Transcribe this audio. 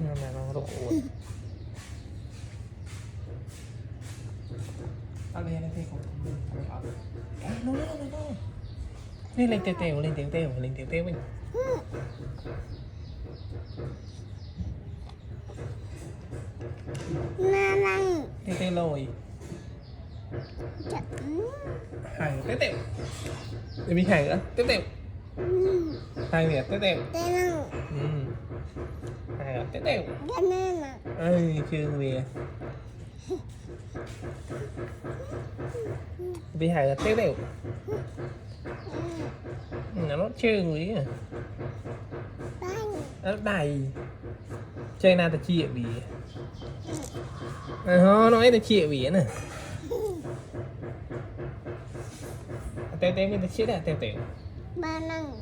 นั่นแหละน้องต้องโอนเอาเลยนะพี่ของเอาโน้นี่เล่นเตะเล่นเตะเล่นเตะมันนั่งเตะลอยหายเตะจะมีหายเหรอเตะหายเนี่ยเตะนั่งหายเหรอเตะนั่งเอ้ยชื่อเวียbị hại là tiếp đều nó chơi người á nó đầy chơi nào ta chia bị nói ta chia bị nè teo teo mình ta chia đã teo teo ba năng